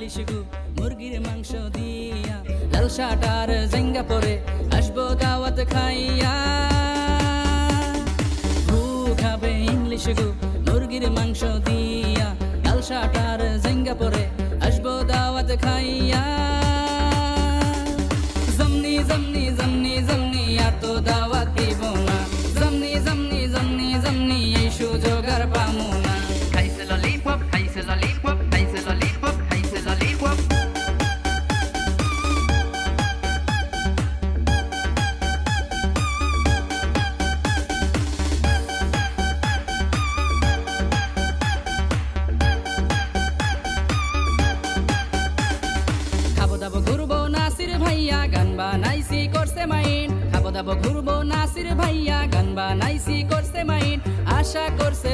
English গু মুরগির মাংস দিয়া, লাল শার্ট আর জেঙ্গা পরে আসবো দাওয়াত খাইয়া। ভু খাবে ইংলিশ গু মুরগির মাংস দিয়া, লাল শার্ট আর জেঙ্গা পরে আসবো দাওয়াত খাইয়া। জমনি জমনি জমনি জমনি আর তো দাওয়াত দিব না, জমনি জমনি জমনি জমনি এই সুযোগ আর পামু না। খাইছে ললিপপ, খাইছে ললিপপ, খাইছে ললিপপ, খাইছে ললিপপ। খাবো দাবো ঘুরবো নাসির ভাইয়া গান বানাইছি করছে মাইন, খাবো দাবো ঘুরবো নাসির ভাইয়া গান বানাইছি করছে মাইন, আশা করছে